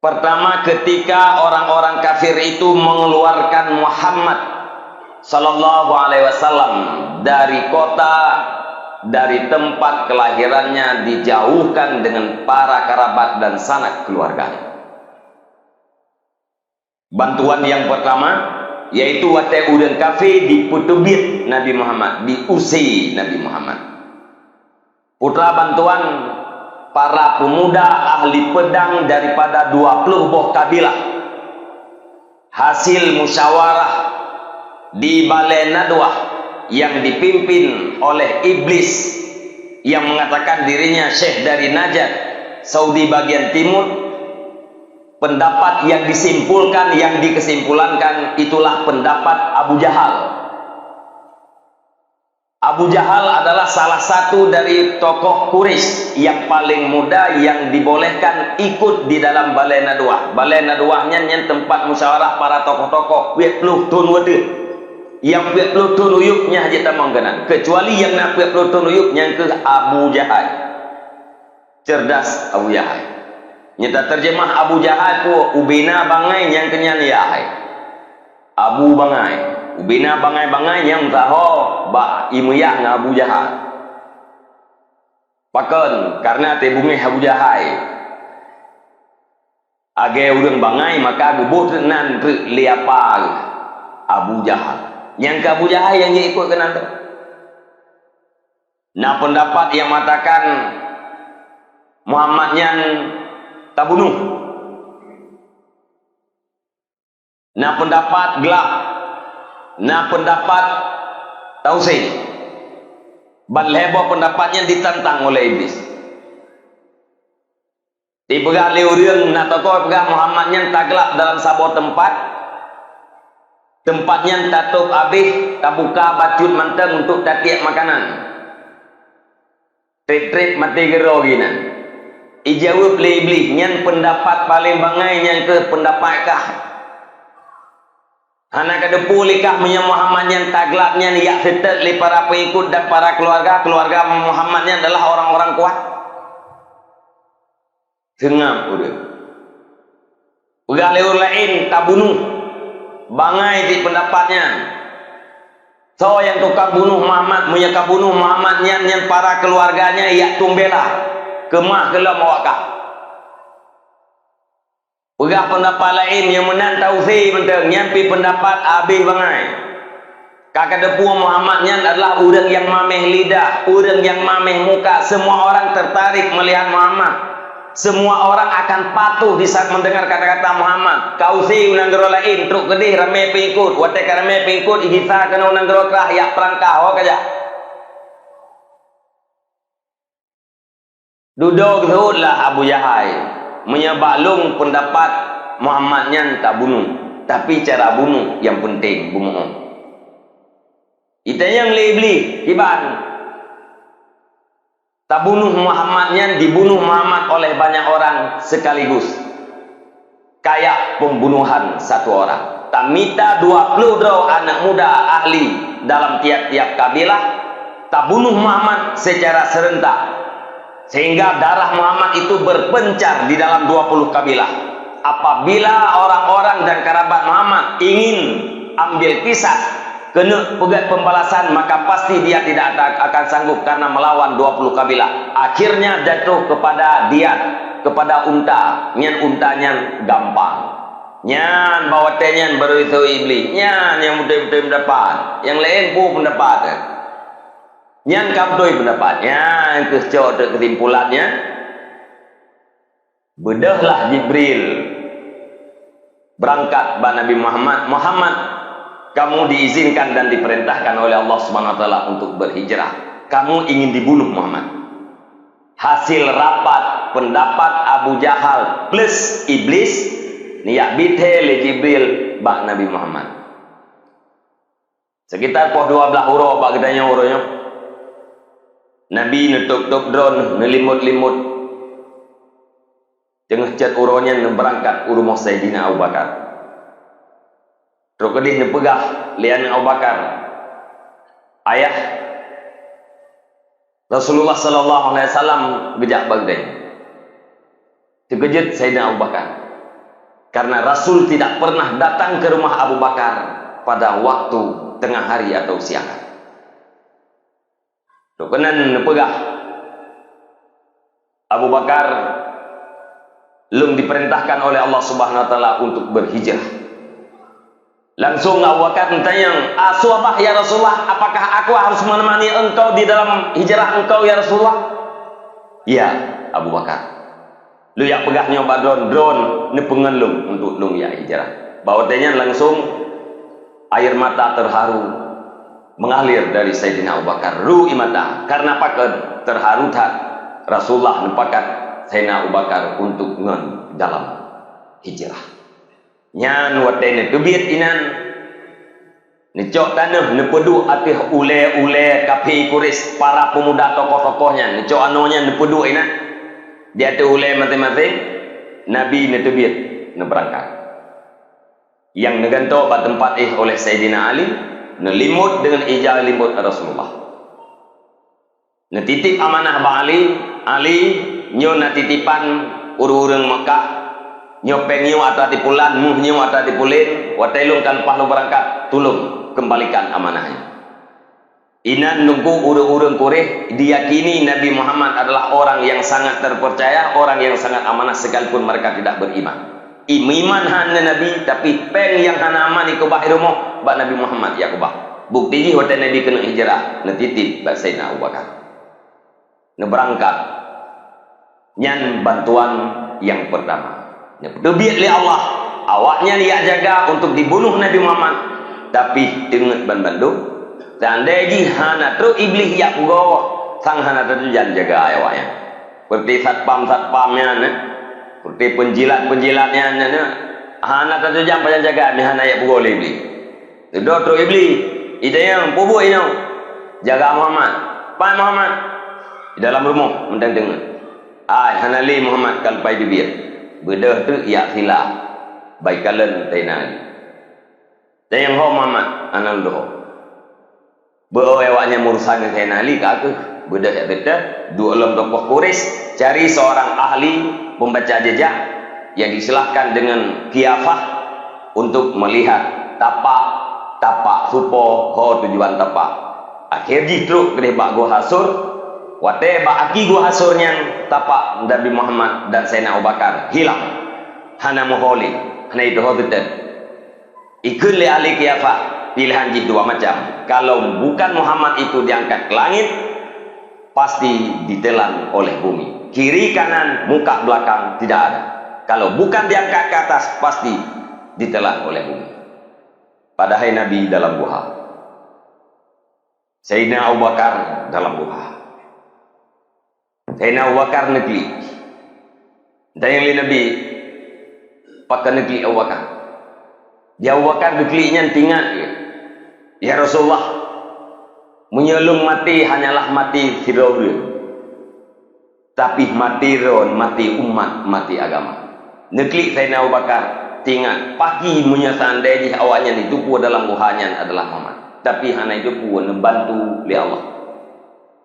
Pertama, ketika orang-orang kafir itu mengeluarkan Muhammad sallallahu alaihi wasallam dari kota, dari tempat kelahirannya, dijauhkan dengan para kerabat dan sanak keluarganya. Bantuan yang pertama yaitu wate udang kafir diputubit Nabi Muhammad, diusir Nabi Muhammad. Putra bantuan para pemuda ahli pedang daripada 20 buah kabilah. Hasil musyawarah di Balai Nadwah yang dipimpin oleh iblis yang mengatakan dirinya syekh dari Najd, Saudi bagian timur. Pendapat yang disimpulkan, yang dikesimpulankan itulah pendapat Abu Jahal. Abu Jahal adalah salah satu dari tokoh Quraisy yang paling muda yang dibolehkan ikut di dalam Balai Nadwah. Balai Nadwahnya yang tempat musyawarah para tokoh-tokoh. 20 tahun waktu. Yang 20 tahun uyuknya haji tamang kenan. Kecuali yang nak 20 tahun uyuknya ke Abu Jahal. Cerdas Abu Jahal. Nyata terjemah Abu Jahal ku ubina bangai yang kenyan yahai. Abu bangai. Ubina bangai-bangai yang tahu ba imuyah dengan Abu Jahal. Pakan karena tebungi Abu Jahal. Age urang bangai maka gubuh nan liapa Abu Jahal. Yang ke Abu Jahal yang dia ikut kenan tu. Nah, pendapat yang mengatakan Muhammad yang tak bunuh. Nah, pendapat gelap. Nah, pendapat tausih. Balhebo pendapatnya ditentang oleh iblis. Dipegah liurian nak tokoh pegah Muhammadnya taglap dalam sebuah tempat. Tempatnya tatup habis, tak buka bacut manteng untuk tatiak makanan. Trip-trip mati gero gina. Ijawab oleh iblis, nyan pendapat paling bangai yang ke pendapat kah? Anak kedepu likah punya Muhammad yang taglapnya ni yak setet li para pengikut dan para keluarga Muhammadnya adalah orang-orang kuat. Sengam udah. Udah lewat lain tak bunuh. Bangai di pendapatnya. So yang tukang bunuh Muhammad, menyeka bunuh Muhammadnya yang para keluarganya yak tumbela. Kemah kelam awakah. Pegah pendapat lain yang menan tausi menteng nyampi pendapat habis bangai. Kakak depu Muhammadnya adalah orang yang mameh lidah, orang yang mameh muka. Semua orang tertarik melihat Muhammad. Semua orang akan patuh di saat mendengar kata-kata Muhammad. Kausi unang gero lain truk gedih rame pengikut. Wate rame pengikut ihisa kena unang gero kerah yak perangkah wak aja. Duduk zuhudlah Abu Jahal menyebalung pendapat Muhammadnya tak bunuh, tapi cara bunuh yang penting bunuh. Itu yang lebih iban tak bunuh Muhammadnya, dibunuh Muhammad oleh banyak orang sekaligus, kayak pembunuhan satu orang. Tak minta 20 draw anak muda ahli dalam tiap-tiap kabilah, tak bunuh Muhammad secara serentak. Sehingga darah Muhammad itu berpencar di dalam 20 kabilah. Apabila orang-orang dan kerabat Muhammad ingin ambil kisah, kena pegat pembalasan, maka pasti dia tidak akan sanggup karena melawan 20 kabilah. Akhirnya jatuh kepada dia, kepada unta. Nyan untanya gampang. Nyan bawa tenyan baru itu iblis. Nyan yang betul-betul mendapat. Yang lain pun mendapat. Nyan kabdoi pendapatnya, kesimpulannya, bedahlah Jibril berangkat pada Nabi Muhammad. Muhammad, kamu diizinkan dan diperintahkan oleh Allah Subhanahu Wa Taala untuk berhijrah. Kamu ingin dibunuh Muhammad. Hasil rapat pendapat Abu Jahal plus iblis, niat bitel Jibril bak Nabi Muhammad. Sekitar pos 12 huruf bak gedanya hurufnya. Nabi nutup-tup drone, nelimut-limut. Tengah cat uronya berangkat urumah Sayyidina Abu Bakar. Terus kedih nepegah lian Abu Bakar. Ayah Rasulullah sallallahu alaihi wasallam gejak Baghdad. Terkejut Sayyidina Abu Bakar. Karena Rasul tidak pernah datang ke rumah Abu Bakar pada waktu tengah hari atau siang. Kenan pegah Abu Bakar belum diperintahkan oleh Allah Subhanahu wa taala untuk berhijrah. Langsung Abu Bakar bertanya, "Aswabah ya Rasulullah, apakah aku harus menemani engkau di dalam hijrah engkau ya Rasulullah?" "Ya, Abu Bakar. Lu yang pegahnya drone ni pengelung untuk lu ya hijrah." Bawatnya langsung air mata terharu mengalir dari Sayyidina Abu Bakar. Ru'i mata. Karena apa terharu tak? Rasulullah nempakat Sayyidina Abu Bakar untuk dalam hijrah. Nyan watene kebit inan necok tanah nepedu atih ule-ule kapi kuris para pemuda tokoh-tokohnya necok anonya nepedu inan dia tu ule masing-masing Nabi netebit neberangkat yang neganto pada tempat oleh Sayyidina Ali nelimut dengan ijal limut Rasulullah netitip amanah ba Ali nyo natitipan urang Mekah nyopeng nyo atau dipulan muh nyo atau dipulin watailung kan pahlu berangkat tulung kembalikan amanahnya. Inan nunggu urang-urang Quraisy diyakini Nabi Muhammad adalah orang yang sangat terpercaya, orang yang sangat amanah sekalipun mereka tidak beriman. Iman hana Nabi tapi peng yang hana aman ikubah irumoh bak Nabi Muhammad ya kubah. Bukti ni hotel Nabi kena hijrah netitip bak Sayyidina Abu Bakar. Neberangkat nyan bantuan yang pertama. Debit li Allah awaknya dia jaga untuk dibunuh Nabi Muhammad tapi ingat bandung dan deji hana tru iblis yak go sang hana tu jangan jaga awaknya seperti satpamnya seperti penjilatnya hana tu jangan jaga hana yak go iblis do tru iblis ide yang pubu ino jaga Muhammad Pak Muhammad di dalam rumah mendang dengar hana li Muhammad kalpai dibir bedah tu ya khilaf baik kalian tainali dan yang ho Muhammad anal doh bewawanya murusan tainali ka aku bedah ya bedah dua alam tokoh Quraisy cari seorang ahli pembaca jejak yang disilahkan dengan kiafah untuk melihat tapak supo ho tujuan tapak akhir jitruk kene bak go hasur wate ba aki gua hasurnya tapak Nabi Muhammad dan Sayyidina Abu Bakar hilang hana moholi hana itu hotetan ikut li ahli kiafah pilihan jid dua macam kalau bukan Muhammad itu diangkat ke langit pasti ditelan oleh bumi kiri kanan muka belakang tidak ada kalau bukan diangkat ke atas pasti ditelan oleh bumi padahal Nabi dalam guha Sayyidina Abu Bakar dalam guha Sayyidina Abu Bakar negeri dan yang Nabi pakai negeri Abu Bakar dia Abu Bakar negerinya tinggal ya Rasulullah menyelung mati hanyalah mati Firaun tapi mati ron mati umat mati agama negeri Sayyidina Abu Bakar tinggal pagi menyesal dari awaknya ditupu dalam buhanya adalah Muhammad tapi hanya itu pun membantu oleh Allah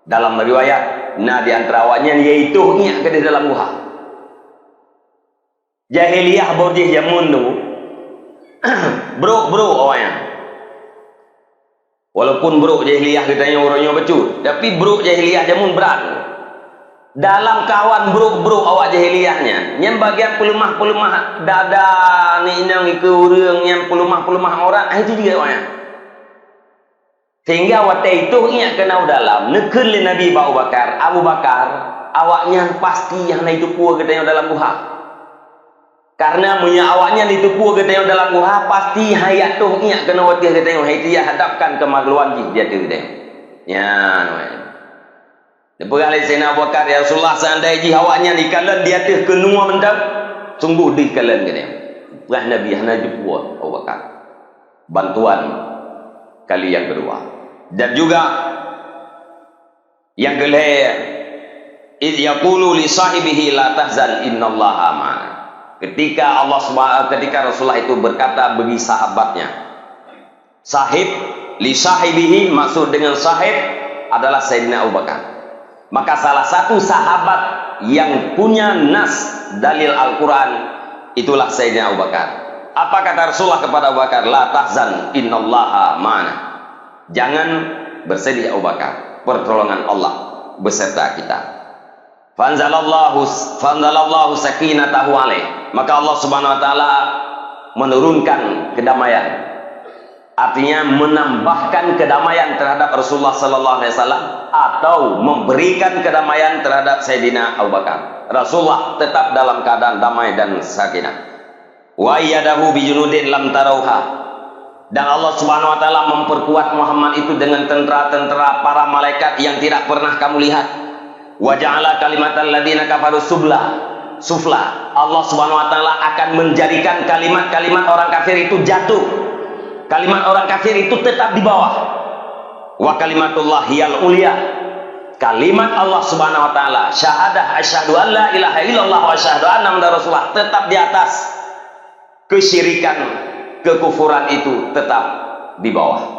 dalam riwayat nah di antara awaknya yaitu nyak ke di dalam guha jahiliyah borjih jamun tu bro awaknya walaupun bro jahiliyah katanya orangnya becut tapi bro jahiliyah jamun berat dalam kawan bro awak jahiliyahnya yang bagian pelemah dada ni inang ke urang yang pelemah orang itu juga awaknya sehingga waktu itu ia kena dalam nekul Nabi Abu Bakar awaknya pasti yang itu puas katanya dalam guha karena punya awaknya itu puas katanya dalam guha pasti hayat tu ia kena waktu katanya itu ia hadapkan kemaluan dia tu katanya ya depan ali Sayyidina Abu Bakar ya Rasulullah seandainya awaknya di kalian dia tu kenua mendam sungguh di kalian katanya wah Nabi hana puas Abu Bakar bantuan kali yang kedua dan juga yang kelima idh yaqulu li sahibihi la tahzan innallaha ma'ana ketika Rasulullah itu berkata bagi sahabatnya sahib li sahibihi maksud dengan sahib adalah Sayyidina Abu Bakar maka salah satu sahabat yang punya nas dalil Al-Quran itulah Sayyidina Abu Bakar. Apa kata Rasulullah kepada Abu Bakar? La tahzan innallaha ma'ana. Jangan bersedih Abu Bakar, pertolongan Allah beserta kita. Fanzalallahu sakinatahu alaih. Maka Allah Subhanahu wa taala menurunkan kedamaian. Artinya menambahkan kedamaian terhadap Rasulullah sallallahu alaihi wasallam atau memberikan kedamaian terhadap Sayyidina Abu Bakar. Rasulullah tetap dalam keadaan damai dan sakinah. Wa yadahu bijunudin lam tarauha. Dan Allah Subhanahu wa taala memperkuat Muhammad itu dengan tentara-tentara para malaikat yang tidak pernah kamu lihat. Wa ja'ala kalimatal ladzina kafaru sufla. Allah Subhanahu wa taala akan menjadikan kalimat-kalimat orang kafir itu jatuh. Kalimat orang kafir itu tetap di bawah. Wa kalimatullah hiyal ulia. Kalimat Allah Subhanahu wa taala, syahadah asyhadu an la ilaha illallah wa asyhadu anna muhammadar rasulullah, tetap di atas. Kesyirikan, kekufuran itu tetap di bawah.